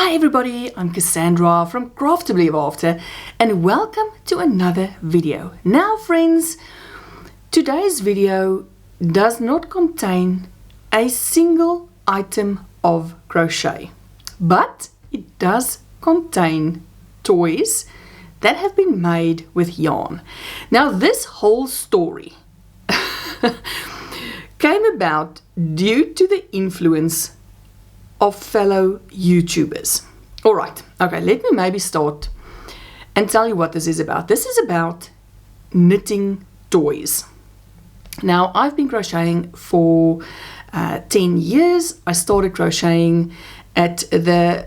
Hi everybody, I'm Cassandra from Craftably After and welcome to another video. Now friends, today's video does not contain a single item of crochet, but it does contain toys that have been made with yarn. Now this whole story came about due to the influence of fellow YouTubers. Alright, okay, let me maybe start and tell you what this is about. This is about knitting toys. Now, I've been crocheting for 10 years. I started crocheting at the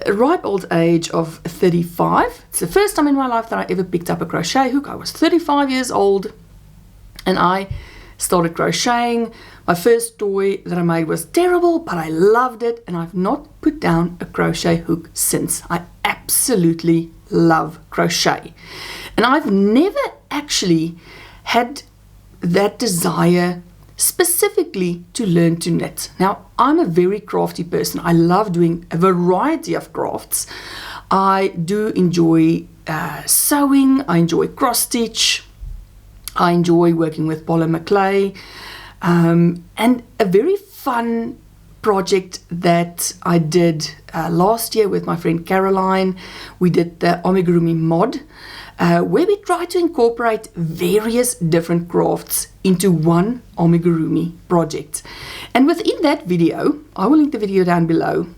ripe old age of 35. It's the first time in my life that I ever picked up a crochet hook. I was 35 years old and I started crocheting. My first toy that I made was terrible, but I loved it, and I've not put down a crochet hook since. I absolutely love crochet, and I've never actually had that desire specifically to learn to knit. Now, I'm a very crafty person. I love doing a variety of crafts. I do enjoy sewing. I enjoy cross stitch. I enjoy working with polymer clay, and a very fun project that I did last year with my friend Caroline. We did the amigurumi mod, where we tried to incorporate various different crafts into one amigurumi project. And within that video, I will link the video down below,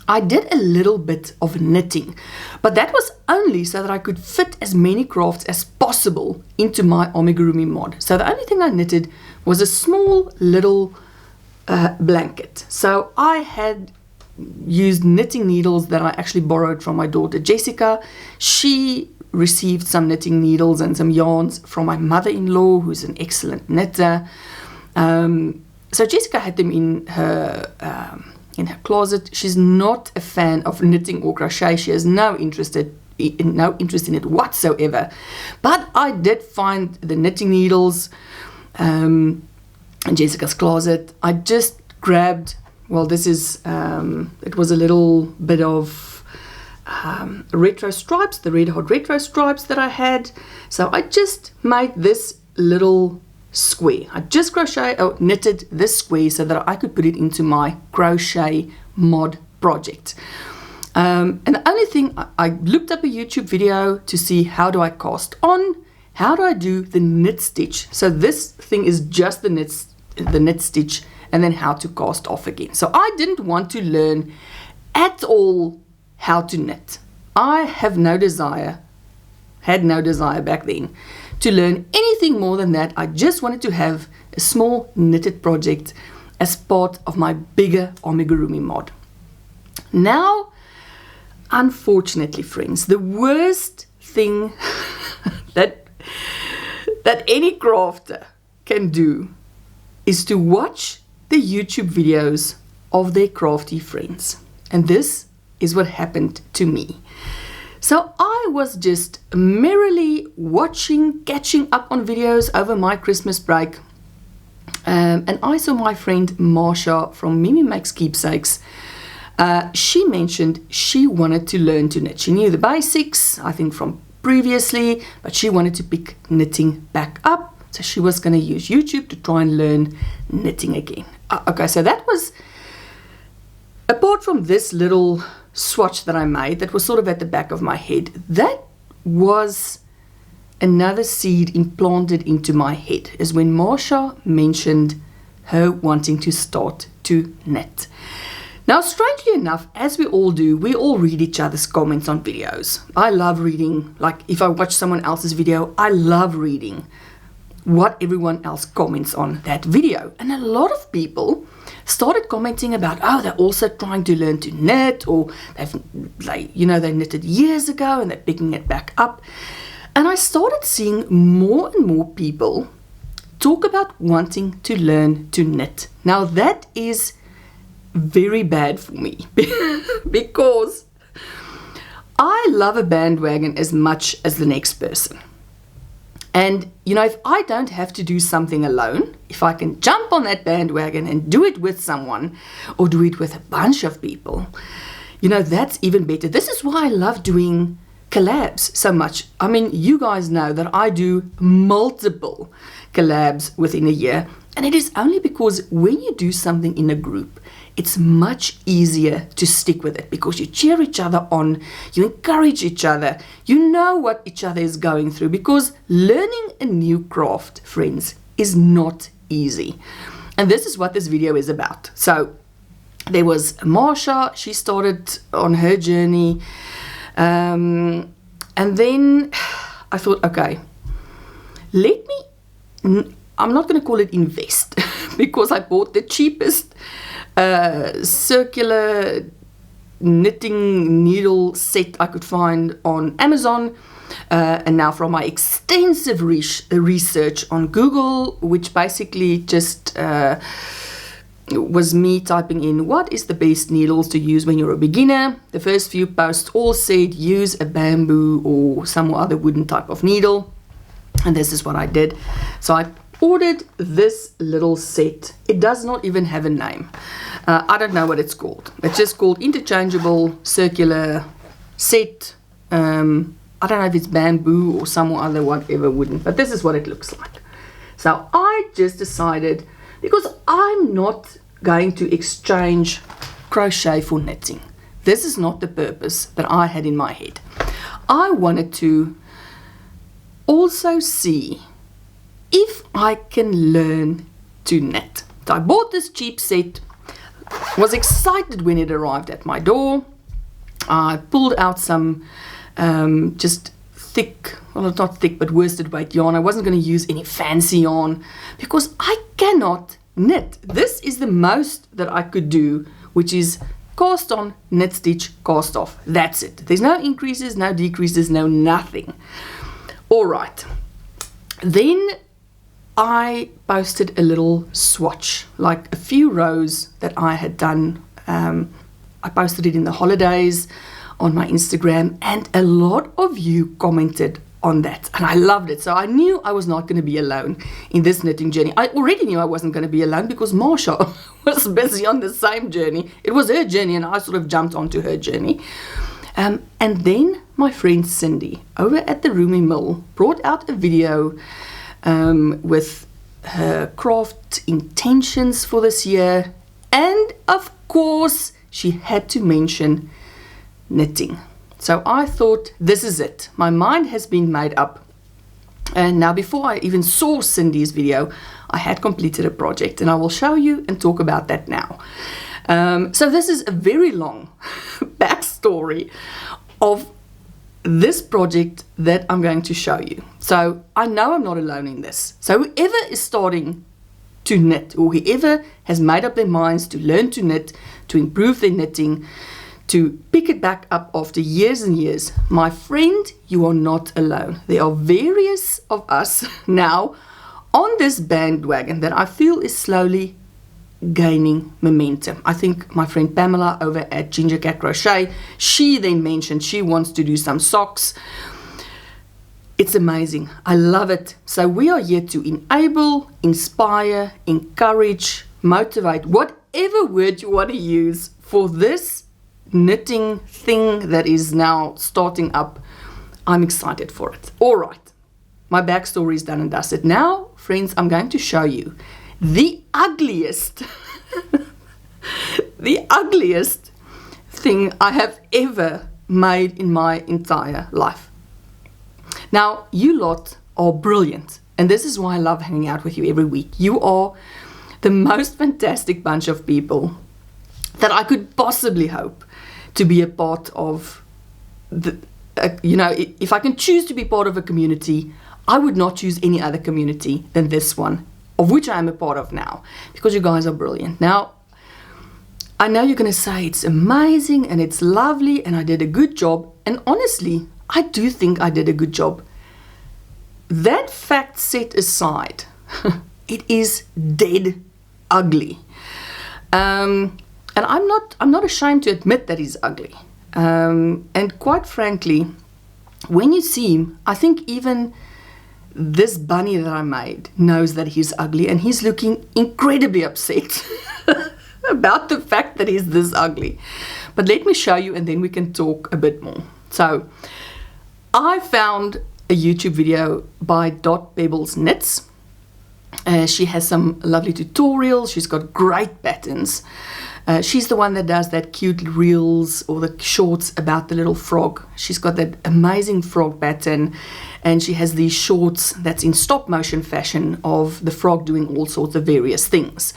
I did a little bit of knitting, but that was only so that I could fit as many crafts as possible into my amigurumi mod. So the only thing I knitted was a small little blanket. So I had used knitting needles that I actually borrowed from my daughter Jessica. She received some knitting needles and some yarns from my mother-in-law, who's an excellent knitter. So Jessica had them in her closet. She's not a fan of knitting or crochet. She has no interest in it whatsoever. But I did find the knitting needles in Jessica's closet. I just grabbed, well, this is, it was a little bit of retro stripes, the red hot retro stripes that I had. So I just made this little square. I just knitted this square so that I could put it into my crochet mod project. And the only thing, I looked up a YouTube video to see how do I cast on, how do I do the knit stitch. So this thing is just the knit stitch, and then how to cast off again. So I didn't want to learn at all how to knit. I had no desire back then to learn anything more than that. I just wanted to have a small knitted project as part of my bigger amigurumi mod. Now, unfortunately, friends, the worst thing that any crafter can do is to watch the YouTube videos of their crafty friends. And this is what happened to me. So I was just merrily catching up on videos over my Christmas break. And I saw my friend Marsha from Mimi Makes Keepsakes. She mentioned she wanted to learn to knit. She knew the basics, I think, from previously, but she wanted to pick knitting back up. So she was going to use YouTube to try and learn knitting again. Okay, so that was, apart from this little swatch that I made that was sort of at the back of my head, that was another seed implanted into my head, is when Marsha mentioned her wanting to start to knit. Now, strangely enough, as we all do, we all read each other's comments on videos. I love reading, like if I watch someone else's video, I love reading what everyone else comments on that video. And a lot of people started commenting about, oh, they're also trying to learn to knit, or they knitted years ago and they're picking it back up. And I started seeing more and more people talk about wanting to learn to knit. Now that is very bad for me because I love a bandwagon as much as the next person. And, if I don't have to do something alone, if I can jump on that bandwagon and do it with someone or do it with a bunch of people, you know, that's even better. This is why I love doing collabs so much. I mean, you guys know that I do multiple collabs within a year, and it is only because when you do something in a group, it's much easier to stick with it because you cheer each other on, you encourage each other, you know what each other is going through, because learning a new craft, friends, is not easy. And this is what this video is about. So there was Marsha, she started on her journey, and then I thought, okay, I'm not going to call it invest because I bought the cheapest circular knitting needle set I could find on Amazon, and now from my extensive research on Google, which basically just was me typing in what is the best needles to use when you're a beginner. The first few posts all said use a bamboo or some other wooden type of needle, and this is what I did. So I ordered this little set. It does not even have a name. I don't know what it's called. It's just called interchangeable circular set. I don't know if it's bamboo or some other whatever wooden, but this is what it looks like. So I just decided, because I'm not going to exchange crochet for knitting. This is not the purpose that I had in my head. I wanted to also see if I can learn to knit. So I bought this cheap set, was excited when it arrived at my door. I pulled out some just thick, well, not thick, but worsted weight yarn. I wasn't going to use any fancy yarn because I cannot knit. This is the most that I could do, which is cast on, knit, stitch, cast off. That's it. There's no increases, no decreases, no nothing. All right. Then I posted a little swatch, like a few rows that I had done. I posted it in the holidays on my Instagram, and a lot of you commented on that, and I loved it. So I knew I was not going to be alone in this knitting journey. I already knew I wasn't going to be alone because Marsha was busy on the same journey. It was her journey, and I sort of jumped onto her journey. And then my friend Cindy over at the Roomy Mill brought out a video with her craft intentions for this year, and of course she had to mention knitting. So I thought, this is it. My mind has been made up. And now, before I even saw Cindy's video, I had completed a project, and I will show you and talk about that now. So this is a very long backstory of this project that I'm going to show you. So I know I'm not alone in this. So whoever is starting to knit, or whoever has made up their minds to learn to knit, to improve their knitting, to pick it back up after years and years, my friend, you are not alone. There are various of us now on this bandwagon that I feel is slowly gaining momentum. I think my friend Pamela over at Ginger Cat Crochet, she then mentioned she wants to do some socks. It's amazing. I love it. So we are here to enable, inspire, encourage, motivate, whatever word you want to use for this knitting thing that is now starting up. I'm excited for it. All right. My backstory is done and dusted. Now, friends, I'm going to show you the ugliest thing I have ever made in my entire life. Now, you lot are brilliant, and this is why I love hanging out with you every week. You are the most fantastic bunch of people that I could possibly hope to be a part of. If I can choose to be part of a community, I would not choose any other community than this one, of which I am a part of now, because you guys are brilliant. Now, I know you're going to say it's amazing and it's lovely and I did a good job, and honestly, I do think I did a good job. That fact set aside, it is dead ugly. And I'm not ashamed to admit that he's ugly. And quite frankly, when you see him, I think even this bunny that I made knows that he's ugly, and he's looking incredibly upset. about the fact that he's this ugly. But let me show you and then we can talk a bit more. So I found a YouTube video by Dot Pebbles Knits. She has some lovely tutorials. She's got great patterns. She's the one that does that cute reels or the shorts about the little frog. She's got that amazing frog pattern, and she has these shorts that's in stop motion fashion of the frog doing all sorts of various things.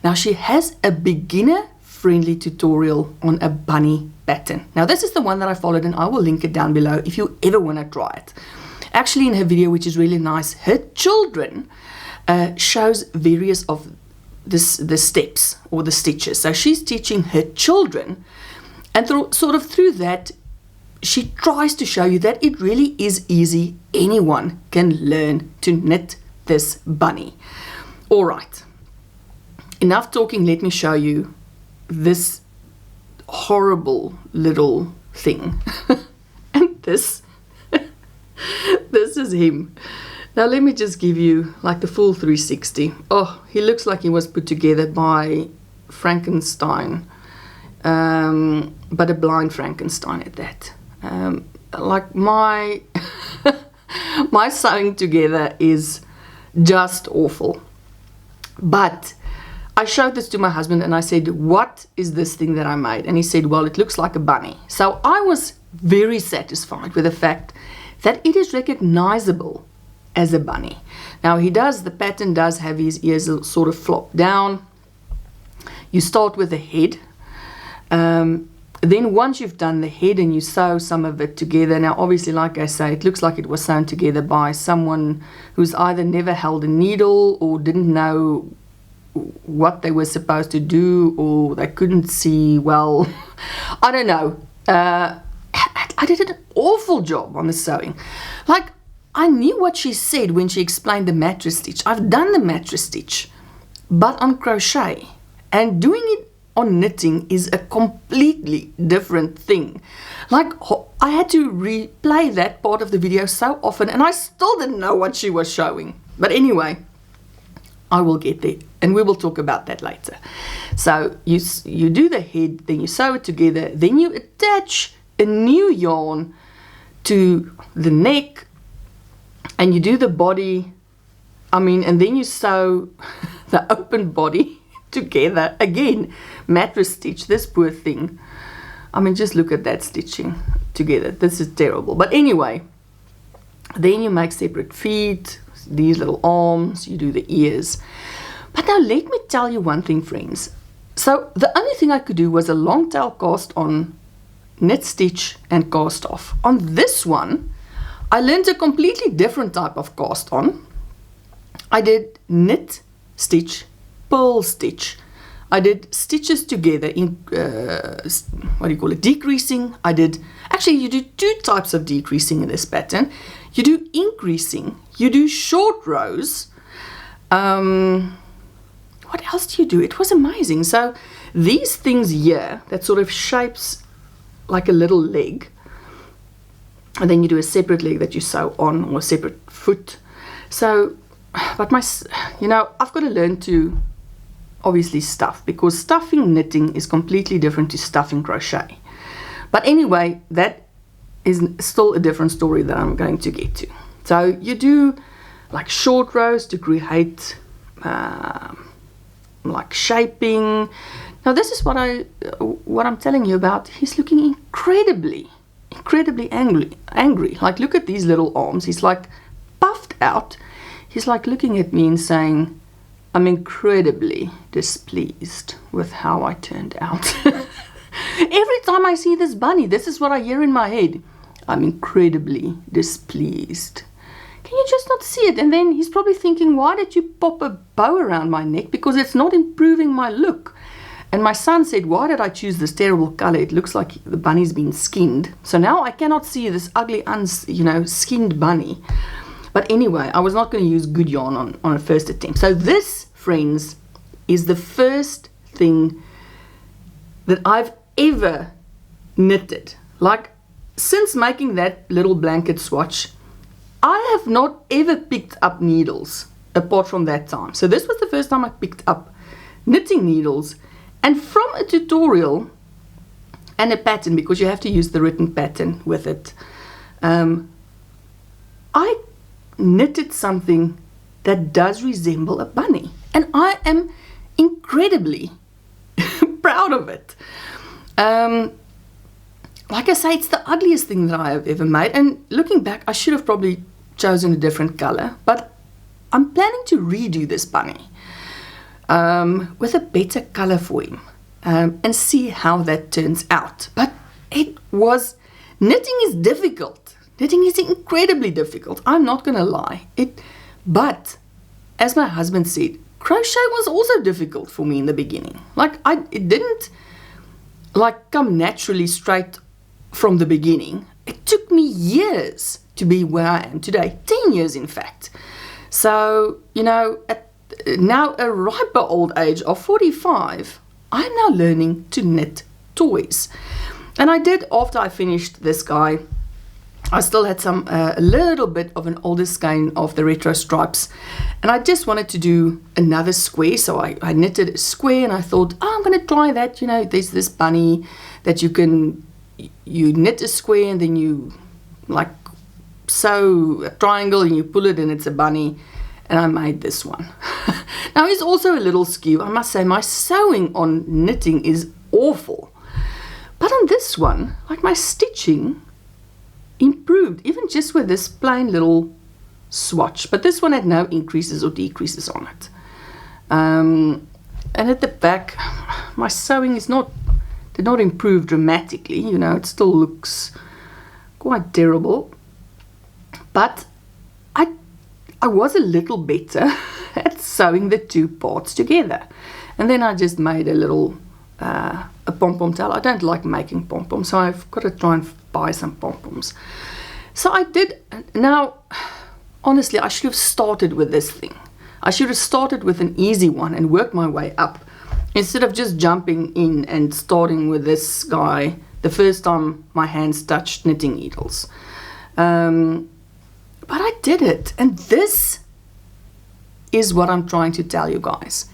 Now she has a beginner friendly tutorial on a bunny pattern. Now this is the one that I followed, and I will link it down below if you ever want to try it. Actually, in her video, which is really nice, her children shows various of the steps or the stitches. So she's teaching her children, and through that she tries to show you that it really is easy. Anyone can learn to knit this bunny. All right, enough talking. Let me show you this horrible little thing. And this is him. Now let me just give you like the full 360. Oh, he looks like he was put together by Frankenstein, but a blind Frankenstein at that. Like my my sewing together is just awful. But I showed this to my husband and I said, what is this thing that I made? And he said, well, it looks like a bunny. So I was very satisfied with the fact that it is recognizable as a bunny. Now the pattern does have his ears sort of flop down. You start with the head. Then once you've done the head and you sew some of it together, now obviously, like I say, it looks like it was sewn together by someone who's either never held a needle or didn't know what they were supposed to do, or they couldn't see well. I don't know. I did an awful job on the sewing. Like, I knew what she said when she explained the mattress stitch. I've done the mattress stitch, but on crochet. And doing it on knitting is a completely different thing. Like, I had to replay that part of the video so often, and I still didn't know what she was showing. But anyway, I will get there, and we will talk about that later. So you do the head, then you sew it together, then you attach a new yarn to the neck, and you do the body, and then you sew the open body together. Again, mattress stitch, this poor thing. Just look at that stitching together. This is terrible. But anyway, then you make separate feet, these little arms, you do the ears. But now let me tell you one thing, friends. So the only thing I could do was a long tail cast on, knit stitch, and cast off. On this one, I learned a completely different type of cast on. I did knit stitch, purl stitch. I did stitches together in decreasing. Actually you do two types of decreasing in this pattern. You do increasing, you do short rows. What else do you do? It was amazing. So these things here that sort of shapes like a little leg, and then you do a separate leg that you sew on, or a separate foot. So, but I've got to learn to obviously stuff, because stuffing knitting is completely different to stuffing crochet. But anyway, that is still a different story that I'm going to get to. So you do like short rows to create like shaping. Now this is what I'm telling you about. He's looking incredibly angry. Like, look at these little arms. He's like puffed out. He's like looking at me and saying, I'm incredibly displeased with how I turned out. Every time I see this bunny, this is what I hear in my head. I'm incredibly displeased. Can you just not see it? And then he's probably thinking, why did you pop a bow around my neck? Because it's not improving my look. And my son said, why did I choose this terrible color? It looks like the bunny's been skinned. So now I cannot see this ugly, skinned bunny. But anyway, I was not going to use good yarn on a first attempt. So this, friends, is the first thing that I've ever knitted. Like, since making that little blanket swatch, I have not ever picked up needles apart from that time. So this was the first time I picked up knitting needles And from a tutorial and a pattern, because you have to use the written pattern with it, I knitted something that does resemble a bunny. And I am incredibly proud of it. Like I say, it's the ugliest thing that I have ever made. And looking back, I should have probably chosen a different color. But I'm planning to redo this bunny with a better color for him and see how that turns out. But knitting is difficult. Knitting is incredibly difficult. I'm not going to lie. But as my husband said, crochet was also difficult for me in the beginning. It didn't come naturally straight from the beginning. It took me years to be where I am today, 10 years in fact. So, at now a riper old age of 45, I'm now learning to knit toys. And I did, after I finished this guy, I still had a little bit of an older skein of the retro stripes, and I just wanted to do another square, so I knitted a square, and I thought, I'm going to try that. There's this bunny that you knit a square, and then you sew a triangle, and you pull it, and it's a bunny, and I made this one. Now, he's also a little skew. I must say, my sewing on knitting is awful, but on this one, my stitching improved, even just with this plain little swatch. But this one had no increases or decreases on it. And at the back, my sewing did not improve dramatically. It still looks quite terrible. But I was a little better at sewing the two parts together. And then I just made a little a pom-pom tail. I don't like making pom-poms, so I've got to try and buy some pom-poms. So I did. Now, honestly, I should have started with this thing. I should have started with an easy one and worked my way up, instead of just jumping in and starting with this guy the first time my hands touched knitting needles. But I did it, and this is what I'm trying to tell you guys.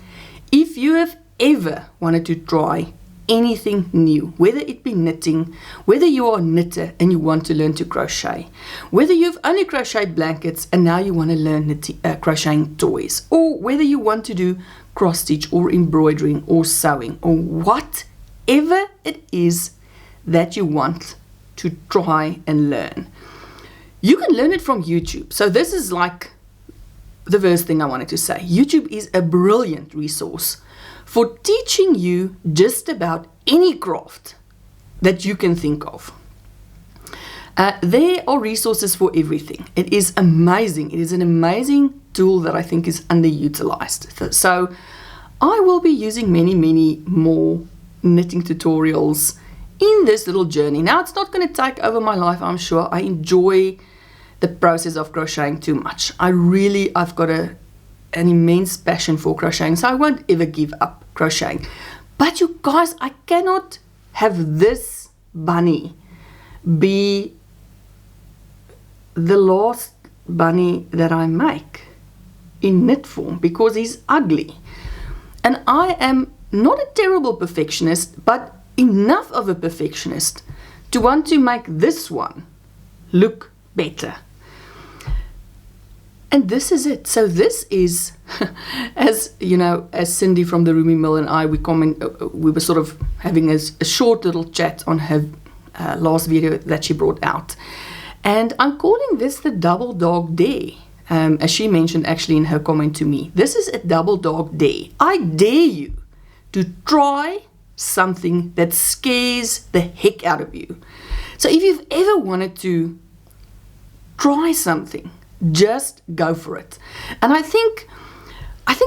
If you have ever wanted to try anything new, whether it be knitting, whether you are a knitter and you want to learn to crochet, whether you've only crocheted blankets and now you want to learn crocheting toys, or whether you want to do cross stitch or embroidering or sewing, or whatever it is that you want to try and learn, you can learn it from YouTube. So this is the first thing I wanted to say. YouTube is a brilliant resource for teaching you just about any craft that you can think of. There are resources for everything. It is amazing. It is an amazing tool that I think is underutilized. So I will be using many, many more knitting tutorials in this little journey. Now, it's not going to take over my life, I'm sure. I enjoy the process of crocheting too much. I've got an immense passion for crocheting, so I won't ever give up crocheting. But you guys, I cannot have this bunny be the last bunny that I make in knit form, because he's ugly. And I am not a terrible perfectionist, but enough of a perfectionist to want to make this one look better. And this is it. So this is, as Cindy from the Roomy Mill and I, we were sort of having a short little chat on her last video that she brought out. And I'm calling this the double dog dare, as she mentioned actually in her comment to me. This is a double dog dare. I dare you to try something that scares the heck out of you. So if you've ever wanted to try something, just go for it. And I think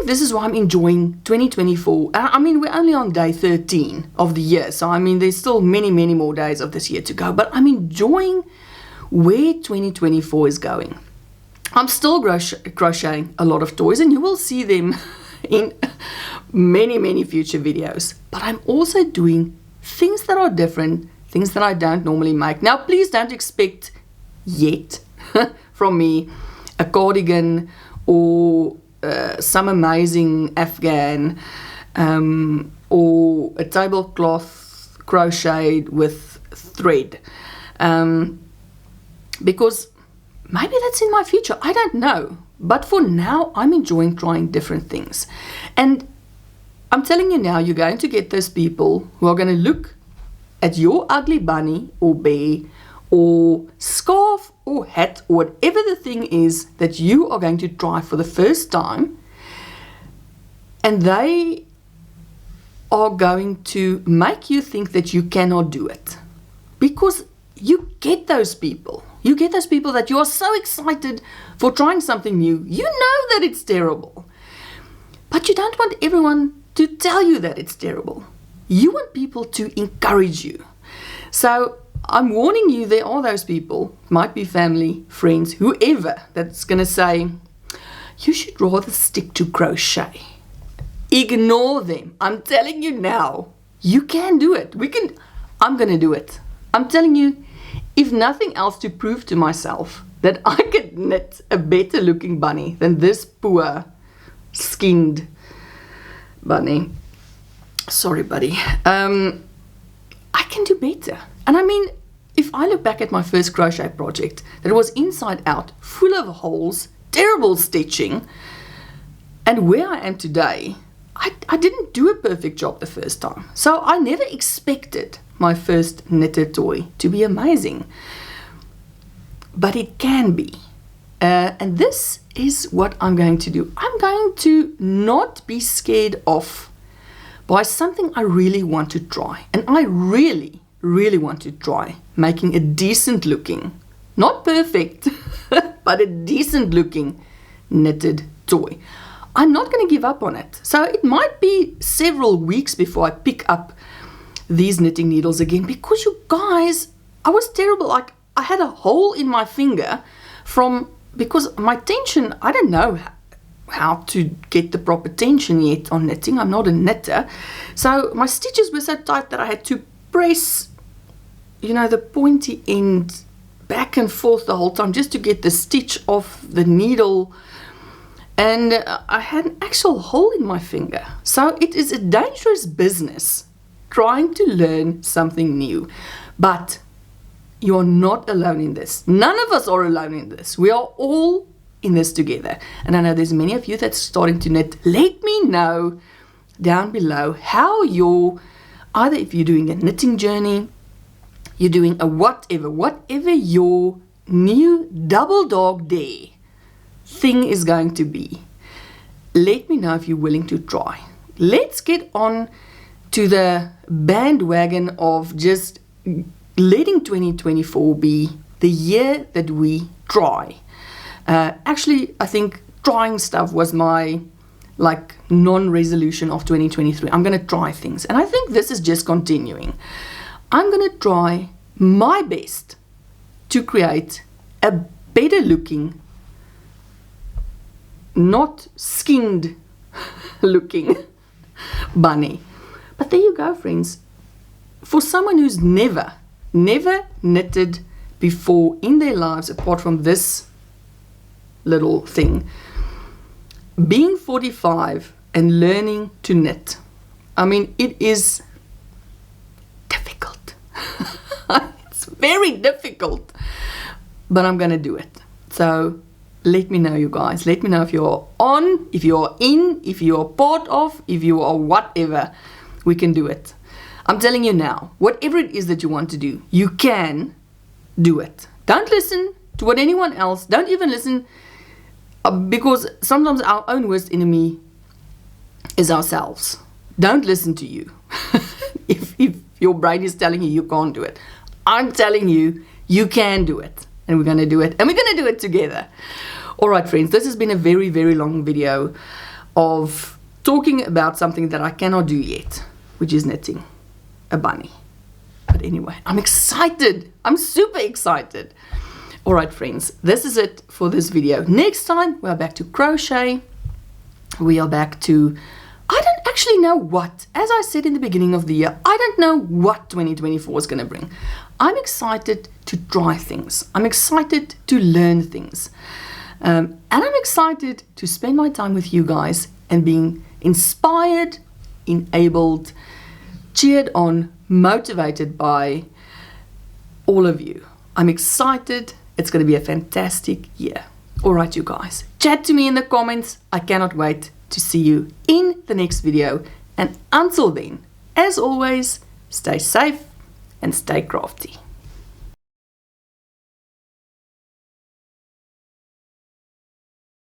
this is why I'm enjoying 2024. I mean, we're only on day 13 of the year, so I mean, there's still many, many more days of this year to go, but I'm enjoying where 2024 is going. I'm still crocheting a lot of toys, and you will see them in many, many future videos, but I'm also doing things that are different, things that I don't normally make. Now, please don't expect yet from me a cardigan or some amazing Afghan or a tablecloth crocheted with thread, because maybe that's in my future, I don't know. But for now, I'm enjoying trying different things. And I'm telling you now, you're going to get those people who are going to look at your ugly bunny or bear or scarf or hat or whatever the thing is that you are going to try for the first time, and they are going to make you think that you cannot do it. Because you get those people. You get those people that you are so excited for trying something new. You know that it's terrible. But you don't want everyone to tell you that it's terrible. You want people to encourage you. So I'm warning you, there are those people, might be family, friends, whoever, that's going to say, you should rather stick to crochet. Ignore them. I'm telling you now, you can do it. I'm going to do it. I'm telling you, if nothing else, to prove to myself that I could knit a better looking bunny than this poor skinned bunny. Sorry, buddy. I can do better. And I mean, if I look back at my first crochet project, that was inside out, full of holes, terrible stitching, and where I am today, I didn't do a perfect job the first time. So I never expected my first knitted toy to be amazing. But it can be. And this is what I'm going to do. I'm going to not be scared off by something I really want to try. And I really, really want to try making a decent looking, not perfect, but a decent looking knitted toy. I'm not going to give up on it. So it might be several weeks before I pick up these knitting needles again, because you guys, I was terrible. Like, I had a hole in my finger because my tension, I don't know how to get the proper tension yet on knitting. I'm not a knitter. So my stitches were so tight that I had to press, the pointy end back and forth the whole time just to get the stitch off the needle. And I had an actual hole in my finger. So it is a dangerous business trying to learn something new. But you're not alone in this. None of us are alone in this. We are all in this together. And I know there's many of you that's starting to knit. Let me know down below how either if you're doing a knitting journey, you're doing a whatever your new double dog dare thing is going to be. Let me know if you're willing to try. Let's get on to the bandwagon of just letting 2024 be the year that we try. Actually, I think trying stuff was my non-resolution of 2023. I'm going to try things. And I think this is just continuing. I'm going to try my best to create a better looking, not skinned looking bunny. But there you go, friends. For someone who's never knitted before in their lives, apart from this little thing, being 45 and learning to knit, I mean, it is difficult. It's very difficult, but I'm going to do it. So let me know, you guys. Let me know if you're on, if you're in, if you're part of, if you are whatever. We can do it. I'm telling you now, whatever it is that you want to do, you can do it. Don't listen to what anyone else, don't even listen, because sometimes our own worst enemy is ourselves. Don't listen to you. if your brain is telling you you can't do it, I'm telling you, you can do it. And we're going to do it. And we're going to do it together. All right, friends, this has been a very, very long video of talking about something that I cannot do yet, which is knitting a bunny. But anyway, I'm excited. I'm super excited. All right, friends, this is it for this video. Next time, we are back to crochet. We are back to, I don't actually know what. As I said in the beginning of the year, I don't know what 2024 is going to bring. I'm excited to try things. I'm excited to learn things. And I'm excited to spend my time with you guys and being inspired enabled, cheered on, motivated by all of you. I'm excited. It's going to be a fantastic year. All right, you guys, chat to me in the comments. I cannot wait to see you in the next video. And until then, as always, stay safe and stay crafty.